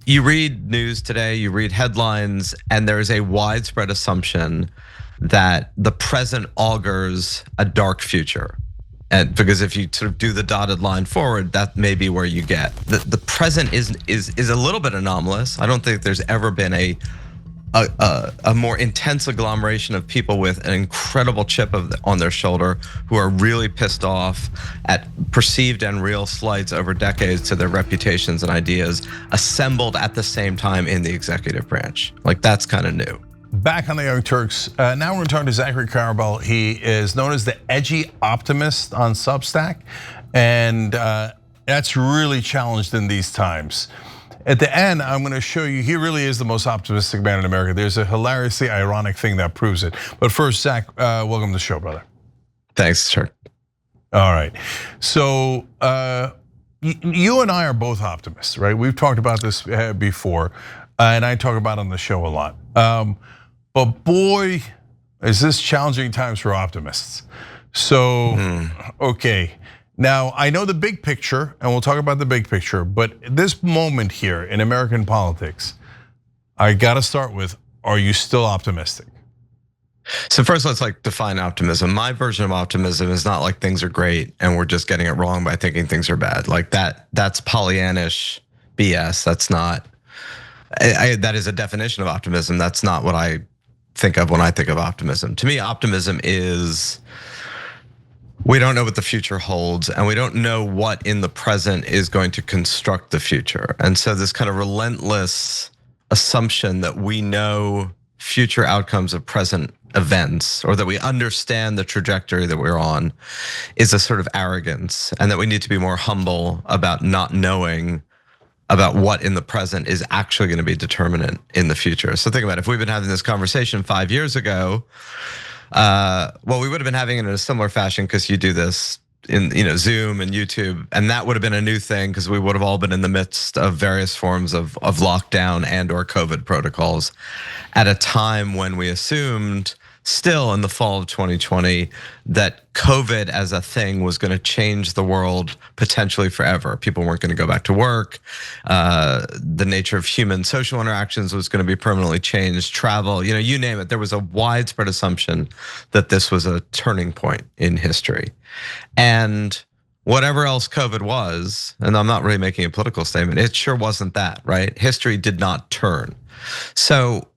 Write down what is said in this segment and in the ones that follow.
You read news today, you read headlines, and there's a widespread assumption that the present augurs a dark future. And because if you sort of do the dotted line forward, that may be where you get. The present is a little bit anomalous. I don't think there's ever been a more intense agglomeration of people with an incredible chip on their shoulder who are really pissed off at perceived and real slights over decades to their reputations and ideas assembled at the same time in the executive branch. Like, that's kind of new. Back on the Young Turks, now we're going to talk to Zachary Karabell. He is known as the edgy optimist on Substack, and that's really challenged in these times. At the end, I'm going to show you, he really is the most optimistic man in America. There's a hilariously ironic thing that proves it. But first, Zach, welcome to the show, brother. Thanks, Chuck. All right, so you and I are both optimists, right? We've talked about this before, and I talk about it on the show a lot. But boy, is this challenging times for optimists. So, okay. Now, I know the big picture, and we'll talk about the big picture, but this moment here in American politics, I gotta start with, are you still optimistic? So first, let's define optimism. My version of optimism is not like things are great and we're just getting it wrong by thinking things are bad. Like that's Pollyannish BS. That's not, that is a definition of optimism. That's not what I think of when I think of optimism. To me, optimism is, we don't know what the future holds, and we don't know what in the present is going to construct the future. And so this kind of relentless assumption that we know future outcomes of present events, or that we understand the trajectory that we're on, is a sort of arrogance, and that we need to be more humble about not knowing about what in the present is actually going to be determinant in the future. So think about it, if we've been having this conversation 5 years ago, well, we would have been having it in a similar fashion because you do this in Zoom and YouTube, and that would have been a new thing because we would have all been in the midst of various forms of lockdown and or COVID protocols at a time when we assumed, still in the fall of 2020, that COVID as a thing was going to change the world potentially forever. People weren't going to go back to work. The nature of human social interactions was going to be permanently changed. Travel, you name it. There was a widespread assumption that this was a turning point in history. And whatever else COVID was, and I'm not really making a political statement, it sure wasn't that, right? History did not turn. So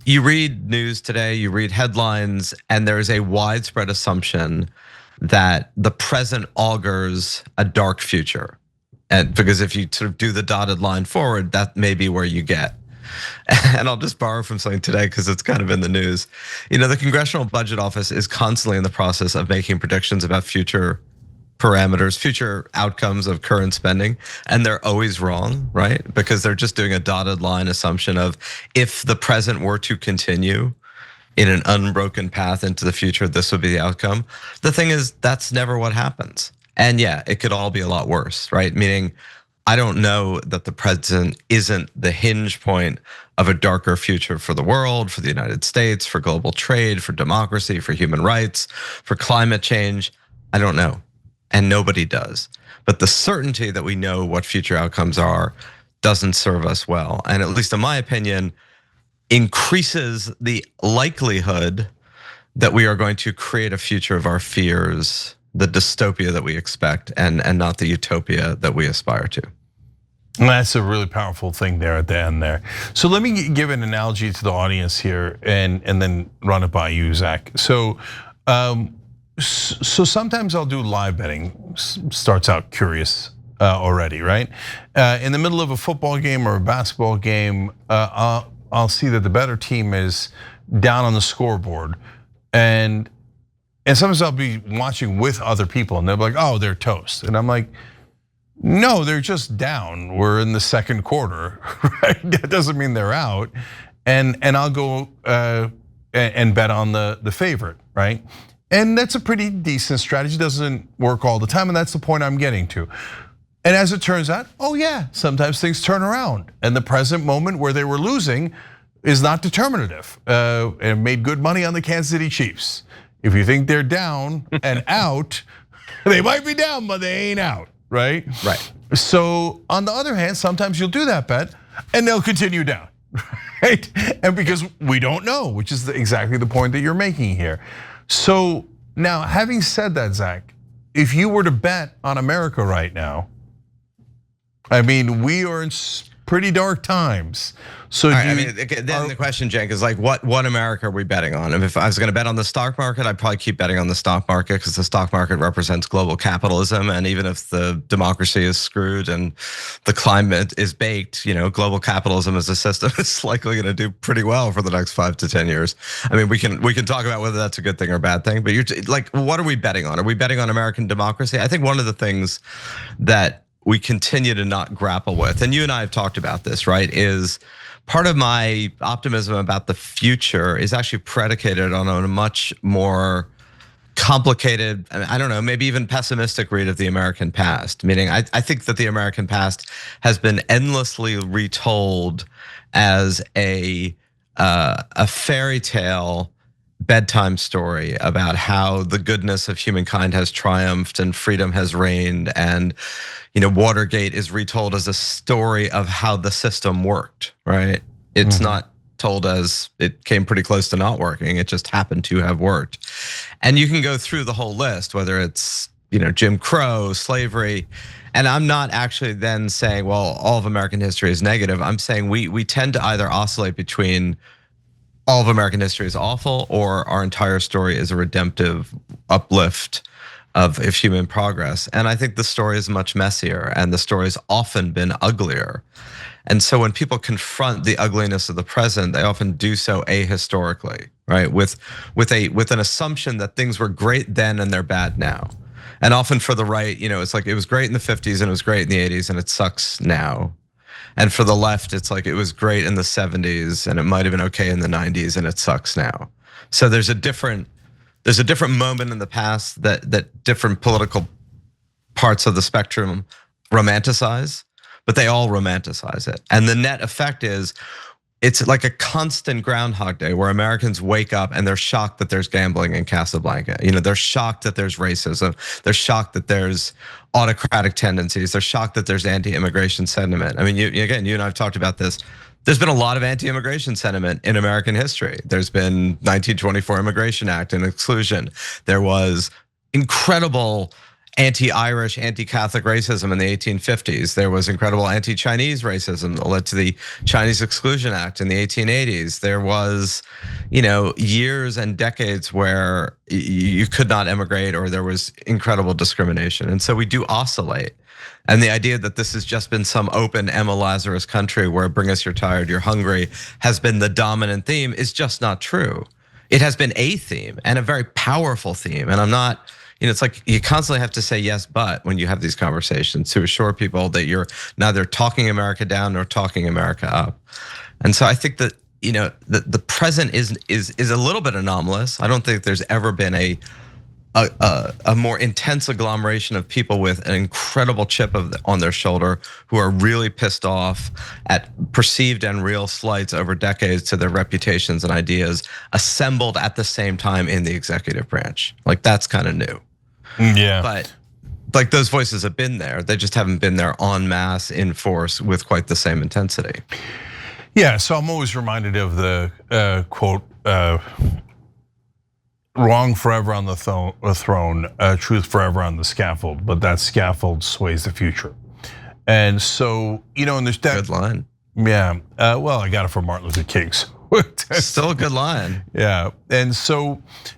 you read news today, you read headlines, and there's a widespread assumption that the present augurs a dark future. And because if you sort of do the dotted line forward, that may be where you get. And I'll just borrow from something today because it's kind of in the news. The Congressional Budget Office is constantly in the process of making predictions about future parameters, future outcomes of current spending, and they're always wrong, right? Because they're just doing a dotted line assumption of, if the present were to continue in an unbroken path into the future, this would be the outcome. The thing is, that's never what happens. And yeah, it could all be a lot worse, right? Meaning, I don't know that the present isn't the hinge point of a darker future for the world, for the United States, for global trade, for democracy, for human rights, for climate change. I don't know. And nobody does. But the certainty that we know what future outcomes are doesn't serve us well. And at least in my opinion, increases the likelihood that we are going to create a future of our fears, the dystopia that we expect, and not the utopia that we aspire to. That's a really powerful thing there at the end there. So let me give an analogy to the audience here and then run it by you, Zach. So sometimes I'll do live betting. Starts out curious already, right? In the middle of a football game or a basketball game, I'll see that the better team is down on the scoreboard, and sometimes I'll be watching with other people, and they'll be like, "Oh, they're toast," and I'm like, "No, they're just down. We're in the second quarter, right? That doesn't mean they're out." And I'll go and bet on the favorite, right? And that's a pretty decent strategy. Doesn't work all the time, and that's the point I'm getting to. And as it turns out, oh yeah, sometimes things turn around, and the present moment where they were losing is not determinative. And made good money on the Kansas City Chiefs. If you think they're down and out, they might be down, but they ain't out, right? Right. So on the other hand, sometimes you'll do that bet, and they'll continue down, right? And because we don't know, which is exactly the point that you're making here. So now, having said that, Zach, if you were to bet on America right now, I mean, we are in pretty dark times. So then the question, Cenk, is like, what America are we betting on? And if I was going to bet on the stock market, I'd probably keep betting on the stock market because the stock market represents global capitalism. And even if the democracy is screwed and the climate is baked, global capitalism as a system is likely going to do pretty well for the next 5 to 10 years. I mean, we can talk about whether that's a good thing or a bad thing, but you're like, what are we betting on? Are we betting on American democracy? I think one of the things that we continue to not grapple with, and you and I have talked about this, right, is part of my optimism about the future is actually predicated on a much more complicated, I don't know, maybe even pessimistic read of the American past. Meaning, I think that the American past has been endlessly retold as a fairy tale bedtime story about how the goodness of humankind has triumphed and freedom has reigned, and Watergate is retold as a story of how the system worked, right? It's not told as it came pretty close to not working. It just happened to have worked. And you can go through the whole list, whether it's Jim Crow, slavery. And I'm not actually then saying, well, all of American history is negative. I'm saying we tend to either oscillate between all of American history is awful or our entire story is a redemptive uplift of human progress. And I think the story is much messier and the story has often been uglier. And so when people confront the ugliness of the present, they often do so ahistorically, right? With an assumption that things were great then and they're bad now. And often for the right, it's like it was great in the 50s and it was great in the 80s and it sucks now. And for the left, it's like it was great in the 70s and it might have been okay in the 90s and it sucks now. So there's a different moment in the past that different political parts of the spectrum romanticize, but they all romanticize it. And the net effect is it's like a constant Groundhog Day where Americans wake up and they're shocked that there's gambling in Casablanca. They're shocked that there's racism. They're shocked that there's autocratic tendencies. They're shocked that there's anti-immigration sentiment. I mean, you and I have talked about this. There's been a lot of anti-immigration sentiment in American history. There's been 1924 Immigration Act and exclusion. There was incredible anti-Irish, anti-Catholic racism in the 1850s. There was incredible anti-Chinese racism that led to the Chinese Exclusion Act in the 1880s. There was, years and decades where you could not emigrate or there was incredible discrimination. And so we do oscillate. And the idea that this has just been some open Emma Lazarus country where bring us you're tired, you're hungry has been the dominant theme is just not true. It has been a theme and a very powerful theme. And I'm not, it's like you constantly have to say yes, but when you have these conversations to assure people that you're neither talking America down nor talking America up. And so I think that, the present is a little bit anomalous. I don't think there's ever been a more intense agglomeration of people with an incredible chip on their shoulder who are really pissed off at perceived and real slights over decades to their reputations and ideas assembled at the same time in the executive branch. Like that's kind of new. Yeah. But like those voices have been there. They just haven't been there en masse in force with quite the same intensity. Yeah, so I'm always reminded of the quote, wrong forever on the throne, truth forever on the scaffold, but that scaffold sways the future. And so, and there's that. Good line. Yeah, well, I got it from Martin Luther King. So still a good line. Yeah, and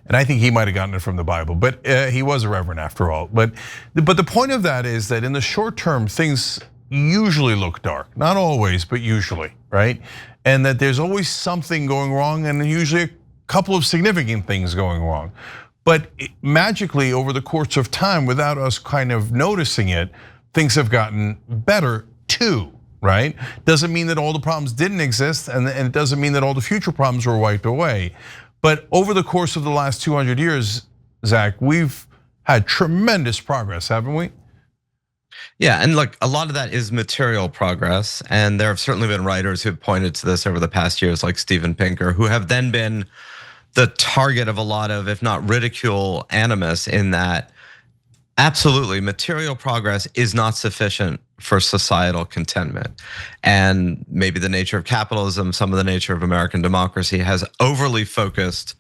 I think he might have gotten it from the Bible, but he was a reverend after all. But the point of that is that in the short term, things usually look dark. Not always, but usually, right? And that there's always something going wrong and usually a couple of significant things going wrong. But magically over the course of time, without us kind of noticing it, things have gotten better too, right? Doesn't mean that all the problems didn't exist and it doesn't mean that all the future problems were wiped away. But over the course of the last 200 years, Zach, we've had tremendous progress, haven't we? Yeah, and look, a lot of that is material progress. And there have certainly been writers who have pointed to this over the past years, like Steven Pinker, who have then been the target of a lot of, if not ridicule, animus in that Absolutely. Material progress is not sufficient for societal contentment. And maybe the nature of capitalism, some of the nature of American democracy has overly focused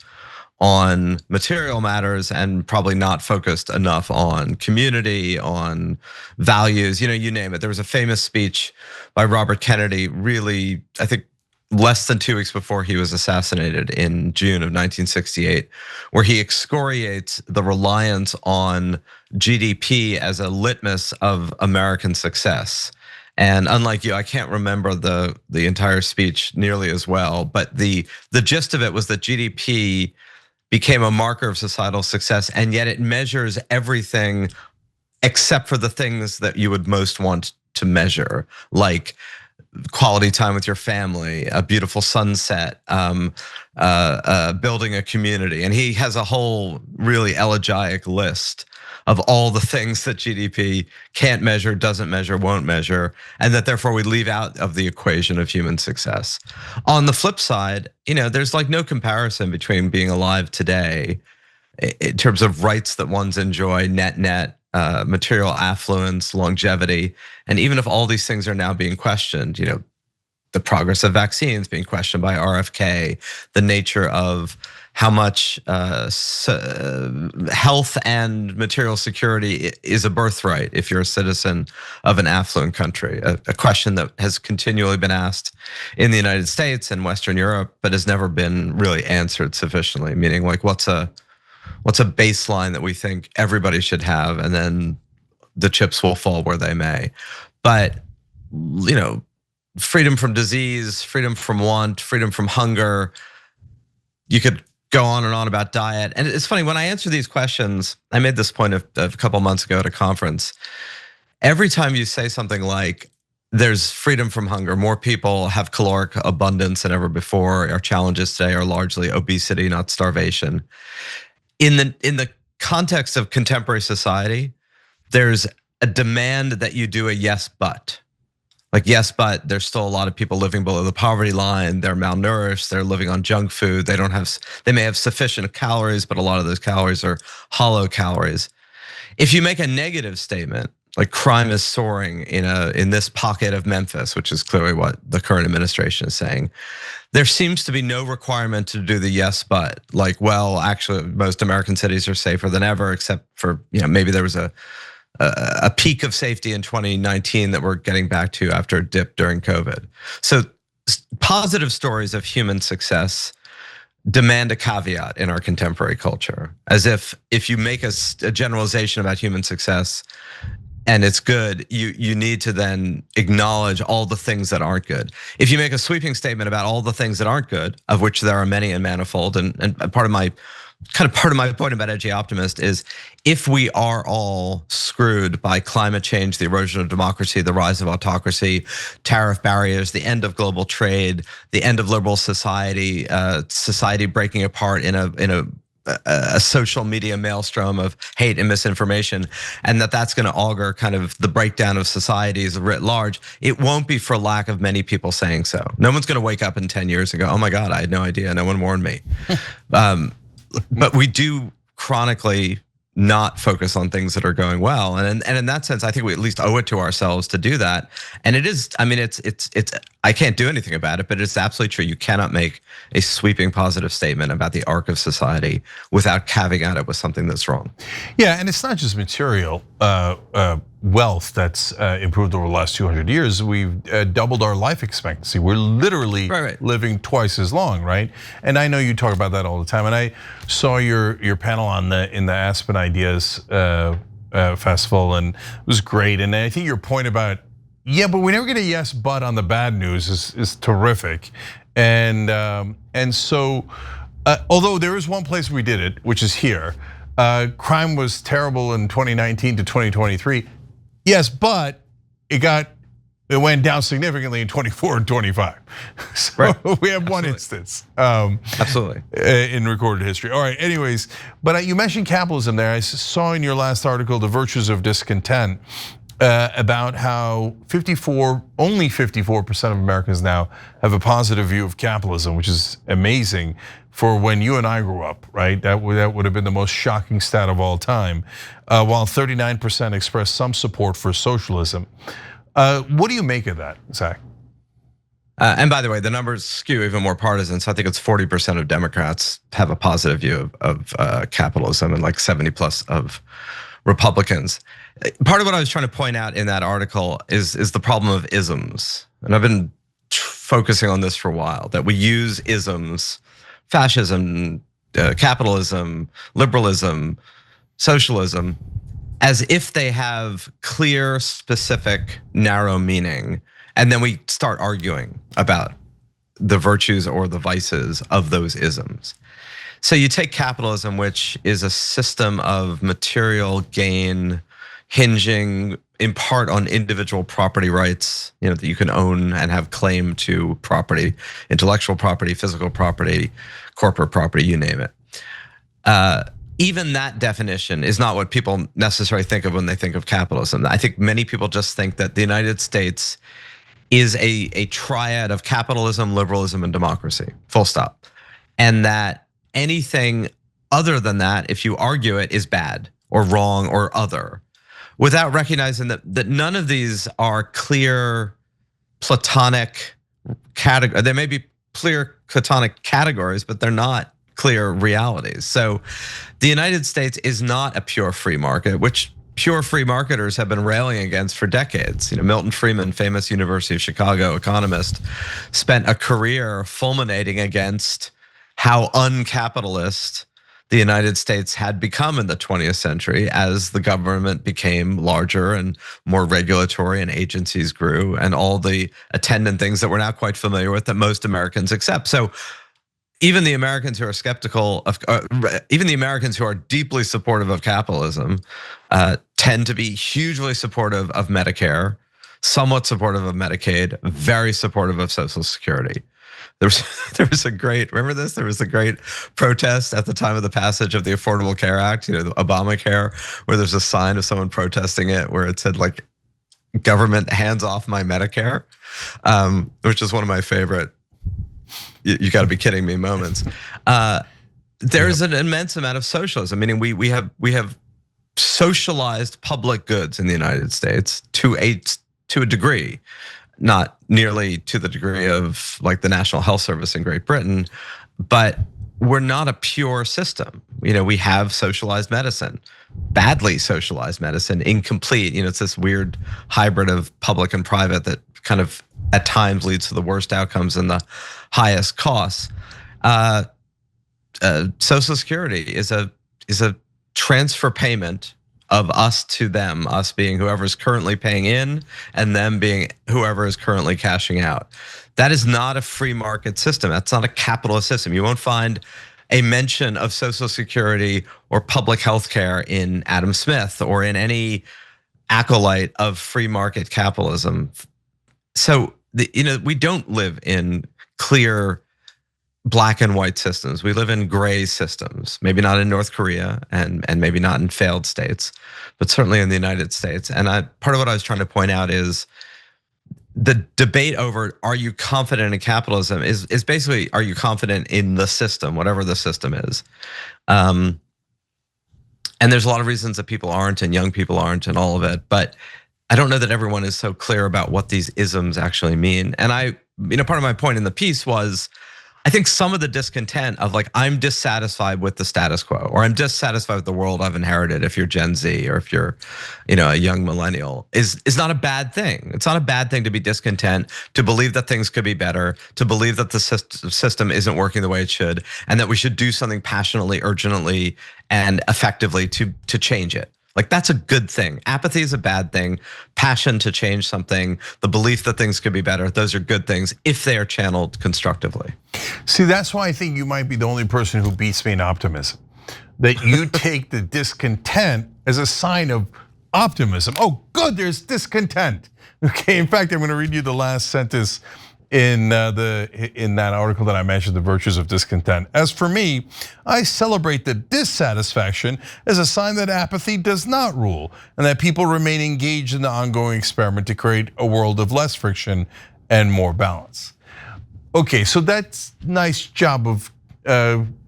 on material matters and probably not focused enough on community, on values, you name it. There was a famous speech by Robert Kennedy, really, I think less than 2 weeks before he was assassinated in June of 1968, where he excoriates the reliance on GDP as a litmus of American success. And unlike you, I can't remember the entire speech nearly as well, but the gist of it was that GDP became a marker of societal success, and yet it measures everything except for the things that you would most want to measure, like quality time with your family, a beautiful sunset, building a community. And he has a whole really elegiac list of all the things that GDP can't measure, doesn't measure, won't measure, and that therefore we leave out of the equation of human success. On the flip side, there's like no comparison between being alive today in terms of rights that one's enjoy, net, material affluence, longevity. And even if all these things are now being questioned, the progress of vaccines being questioned by RFK, the nature of how much health and material security is a birthright if you're a citizen of an affluent country, a question that has continually been asked in the United States and Western Europe, but has never been really answered sufficiently, meaning like what's a baseline that we think everybody should have, and then the chips will fall where they may. But freedom from disease, freedom from want, freedom from hunger. You could go on and on about diet. And it's funny, when I answer these questions, I made this point a couple months ago at a conference. Every time you say something like, there's freedom from hunger, more people have caloric abundance than ever before, our challenges today are largely obesity, not starvation. In the context of contemporary society, there's a demand that you do a yes, but. Like, yes, but there's still a lot of people living below the poverty line. They're malnourished, they're living on junk food. They may have sufficient calories, but a lot of those calories are hollow calories. If you make a negative statement, like crime is soaring in this pocket of Memphis, which is clearly what the current administration is saying, there seems to be no requirement to do the yes, but. Like, well, actually, most American cities are safer than ever, except for maybe there was a peak of safety in 2019 that we're getting back to after a dip during COVID. So positive stories of human success demand a caveat in our contemporary culture, as if you make a generalization about human success and it's good, you need to then acknowledge all the things that aren't good. If you make a sweeping statement about all the things that aren't good, of which there are many and manifold, and part of my point about edgy optimist is, if we are all screwed by climate change, the erosion of democracy, the rise of autocracy, tariff barriers, the end of global trade, the end of liberal society, society breaking apart in a social media maelstrom of hate and misinformation, and that's going to augur kind of the breakdown of societies writ large, it won't be for lack of many people saying so. No one's going to wake up in 10 years and go, oh my God, I had no idea, no one warned me. But we do chronically not focus on things that are going well, and in that sense, I think we at least owe it to ourselves to do that. And it is, I mean, it's I can't do anything about it, but it's absolutely true. You cannot make a sweeping positive statement about the arc of society without caveating it with something that's wrong. Yeah, and it's not just material wealth that's improved over the last 200 years. We've doubled our life expectancy. We're literally living twice as long, right? And I know you talk about that all the time. And I saw your panel in the Aspen Ideas Festival, and it was great. And I think your point about, yeah, but we never get a yes, but on the bad news is terrific. And so, although there is one place we did it, which is here. Crime was terrible in 2019 to 2023. Yes, but it went down significantly in 24 and 25. So we have one instance. Absolutely. In recorded history. All right, anyways, but you mentioned capitalism there. I saw in your last article, The Virtues of Discontent. about how only 54% of Americans now have a positive view of capitalism, which is amazing for when you and I grew up, right? That would have been the most shocking stat of all time, while 39% expressed some support for socialism. What do you make of that, Zach? And by the way, the numbers skew even more partisan. So I think it's 40% of Democrats have a positive view of capitalism, and like 70 plus of Republicans. Part of what I was trying to point out in that article is the problem of isms. And I've been focusing on this for a while, that we use isms, fascism, capitalism, liberalism, socialism, as if they have clear, specific, narrow meaning. And then we start arguing about the virtues or the vices of those isms. So you take capitalism, which is a system of material gain hinging in part on individual property rights, that you can own and have claim to property, intellectual property, physical property, corporate property, you name it. Even that definition is not what people necessarily think of when they think of capitalism. I think many people just think that the United States is a triad of capitalism, liberalism, and democracy, full stop. And that anything other than that, if you argue it, is bad or wrong or other, without recognizing that none of these are clear Platonic categories. There may be clear Platonic categories, but they're not clear realities. So the United States is not a pure free market, which pure free marketers have been railing against for decades. Milton Friedman, famous University of Chicago economist, spent a career fulminating against how uncapitalist the United States had become in the 20th century as the government became larger and more regulatory and agencies grew and all the attendant things that we're now quite familiar with that most Americans accept. So even the Americans who are skeptical of, even the Americans who are deeply supportive of capitalism tend to be hugely supportive of Medicare, somewhat supportive of Medicaid, very supportive of Social Security. There was a great, remember this? There was a great protest at the time of the passage of the Affordable Care Act, the Obamacare, where there's a sign of someone protesting it where it said like, government hands off my Medicare, which is one of my favorite, you gotta be kidding me moments. There's an immense amount of socialism, meaning we have socialized public goods in the United States to a degree. Not nearly to the degree of like the National Health Service in Great Britain, but we're not a pure system. We have socialized medicine, badly socialized medicine, incomplete. It's this weird hybrid of public and private that kind of at times leads to the worst outcomes and the highest costs. Social Security is a transfer payment of us to them, us being whoever's currently paying in and them being whoever is currently cashing out. That is not a free market system. That's not a capitalist system. You won't find a mention of Social Security or public health care in Adam Smith or in any acolyte of free market capitalism. So we don't live in clear black and white systems. We live in gray systems, maybe not in North Korea and maybe not in failed states, but certainly in the United States. And part of what I was trying to point out is the debate over are you confident in capitalism is basically, are you confident in the system, whatever the system is? And there's a lot of reasons that people aren't and young people aren't and all of it, but I don't know that everyone is so clear about what these isms actually mean. And part of my point in the piece was, I think some of the discontent of like, I'm dissatisfied with the status quo, or I'm dissatisfied with the world I've inherited if you're Gen Z or if you're, a young millennial, is not a bad thing. It's not a bad thing to be discontent, to believe that things could be better, to believe that the system isn't working the way it should, and that we should do something passionately, urgently, and effectively to change it. Like that's a good thing. Apathy is a bad thing. Passion to change something, the belief that things could be better, those are good things if they are channeled constructively. See, that's why I think you might be the only person who beats me in optimism. That you take the discontent as a sign of optimism. Oh, good, there's discontent. Okay, in fact, I'm gonna read you the last sentence in that article that I mentioned, The Virtues of Discontent. As for me, I celebrate the dissatisfaction as a sign that apathy does not rule and that people remain engaged in the ongoing experiment to create a world of less friction and more balance. Okay, so that's nice job of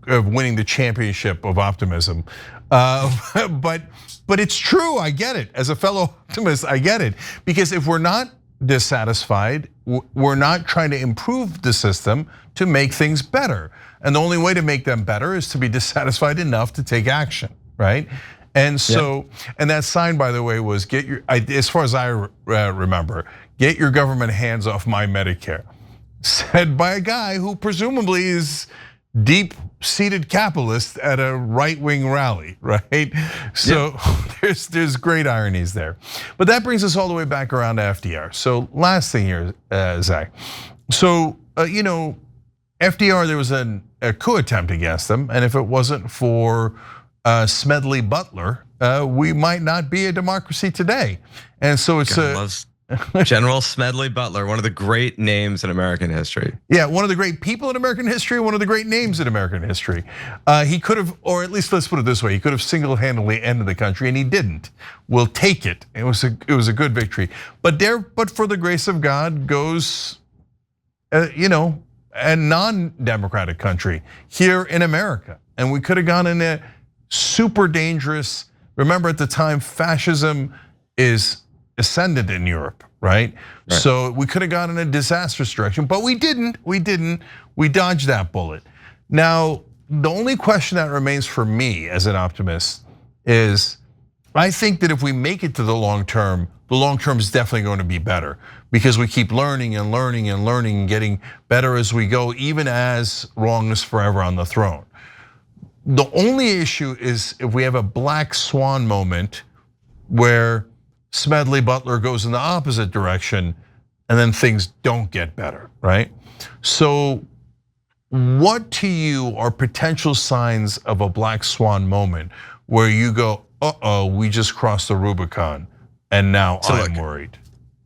winning the championship of optimism, but it's true. I get it. As a fellow optimist, I get it, because if we're not dissatisfied, we're not trying to improve the system to make things better, and the only way to make them better is to be dissatisfied enough to take action, right? And so, and that sign, by the way, was as far as I remember, get your government hands off my Medicare, said by a guy who presumably is deep-seated capitalist at a right-wing rally, right? So there's great ironies there. But that brings us all the way back around to FDR. So last thing here, Zach. So FDR, there was a coup attempt against him, and if it wasn't for Smedley Butler, we might not be a democracy today. And so it's General Smedley Butler, one of the great names in American history. Yeah, one of the great people in American history, one of the great names in American history. He could have, or at least let's put it this way, he could have single-handedly ended the country, and he didn't. We'll take it. It was a good victory. But for the grace of God goes, a non-democratic country here in America, and we could have gone in a super dangerous. Remember, at the time, fascism is ascendant in Europe, right? So we could have gone in a disastrous direction, but we didn't. We dodged that bullet. Now, the only question that remains for me as an optimist is, I think that if we make it to the long term is definitely going to be better, because we keep learning and learning and learning and getting better as we go, even as wrong is forever on the throne. The only issue is if we have a black swan moment where Smedley Butler goes in the opposite direction and then things don't get better, right? So what to you are potential signs of a black swan moment where you go, we just crossed the Rubicon and now I'm worried?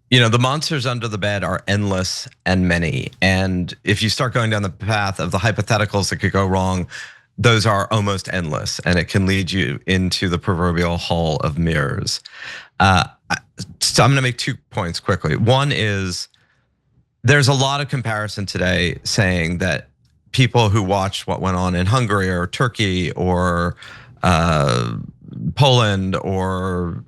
The monsters under the bed are endless and many. And if you start going down the path of the hypotheticals that could go wrong, those are almost endless, and it can lead you into the proverbial hall of mirrors. So I'm gonna make 2 points quickly. One is, there's a lot of comparison today saying that people who watched what went on in Hungary or Turkey or Poland or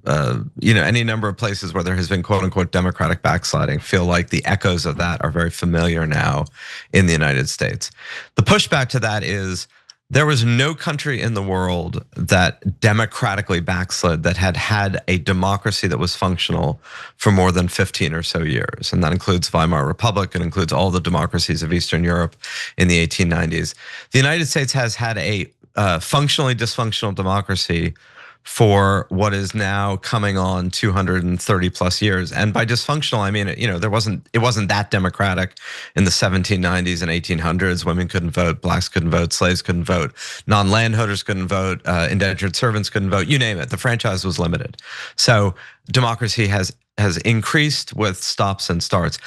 any number of places where there has been quote unquote democratic backsliding feel like the echoes of that are very familiar now in the United States. The pushback to that is, there was no country in the world that democratically backslid that had a democracy that was functional for more than 15 or so years. And that includes Weimar Republic, it includes all the democracies of Eastern Europe in the 1890s. The United States has had a functionally dysfunctional democracy for what is now coming on 230 plus years. And by dysfunctional, I mean, it wasn't that democratic in the 1790s and 1800s. Women couldn't vote, blacks couldn't vote, slaves couldn't vote, non-landholders couldn't vote, indentured servants couldn't vote, you name it. The franchise was limited. So democracy has increased with stops and starts.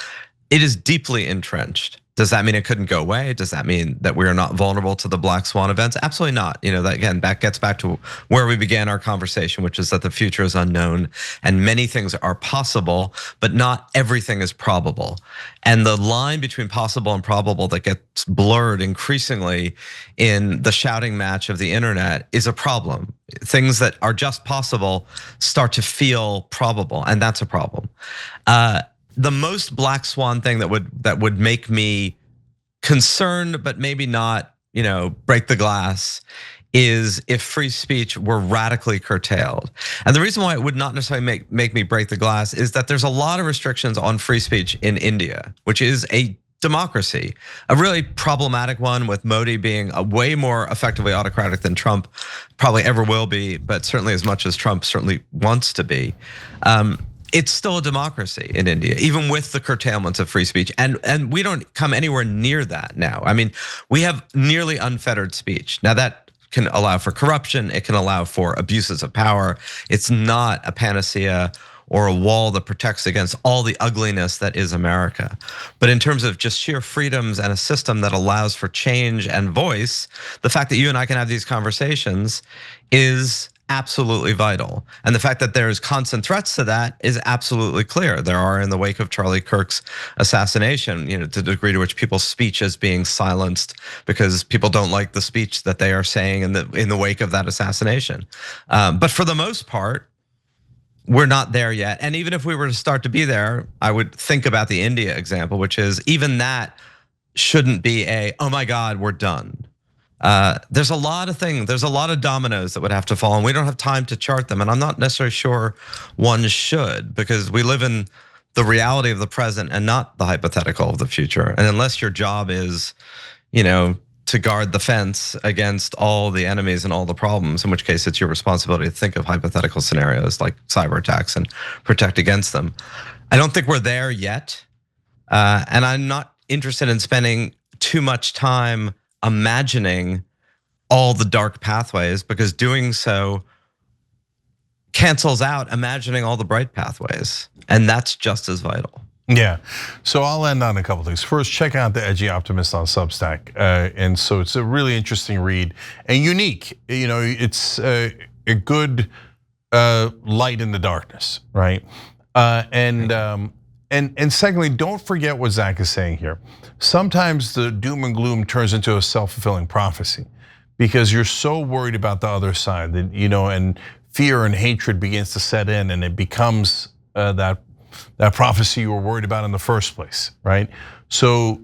It is deeply entrenched. Does that mean it couldn't go away? Does that mean that we are not vulnerable to the black swan events? Absolutely not. That gets back to where we began our conversation, which is that the future is unknown and many things are possible, but not everything is probable. And the line between possible and probable that gets blurred increasingly in the shouting match of the internet is a problem. Things that are just possible start to feel probable, and that's a problem. The most black swan thing that would make me concerned, but maybe not, break the glass, is if free speech were radically curtailed. And the reason why it would not necessarily make me break the glass is that there's a lot of restrictions on free speech in India, which is a democracy, a really problematic one, with Modi being a way more effectively autocratic than Trump probably ever will be, but certainly as much as Trump certainly wants to be. It's still a democracy in India, even with the curtailments of free speech. And we don't come anywhere near that now. I mean, we have nearly unfettered speech. Now that can allow for corruption, it can allow for abuses of power. It's not a panacea or a wall that protects against all the ugliness that is America. But in terms of just sheer freedoms and a system that allows for change and voice, the fact that you and I can have these conversations is absolutely vital. And the fact that there's constant threats to that is absolutely clear. There are in the wake of Charlie Kirk's assassination, to the degree to which people's speech is being silenced because people don't like the speech that they are saying in the wake of that assassination. But for the most part, we're not there yet. And even if we were to start to be there, I would think about the India example, which is even that shouldn't be oh my God, we're done. There's a lot of things, there's a lot of dominoes that would have to fall, and we don't have time to chart them. And I'm not necessarily sure one should, because we live in the reality of the present and not the hypothetical of the future. And unless your job is, to guard the fence against all the enemies and all the problems, in which case it's your responsibility to think of hypothetical scenarios like cyber attacks and protect against them. I don't think we're there yet. And I'm not interested in spending too much time imagining all the dark pathways, because doing so cancels out imagining all the bright pathways. And that's just as vital. Yeah, so I'll end on a couple things. First, check out The Edgy Optimist on Substack. And so it's a really interesting read and unique. It's a good light in the darkness, right? And secondly, don't forget what Zach is saying here. Sometimes the doom and gloom turns into a self-fulfilling prophecy because you're so worried about the other side that, and fear and hatred begins to set in, and it becomes that prophecy you were worried about in the first place, right? So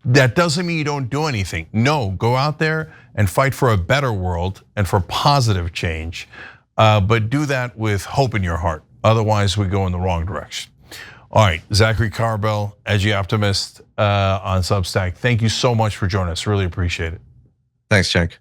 that doesn't mean you don't do anything. No, go out there and fight for a better world and for positive change, but do that with hope in your heart. Otherwise, we go in the wrong direction. All right, Zachary Carbell, Edgy Optimist on Substack. Thank you so much for joining us. Really appreciate it. Thanks, Cenk.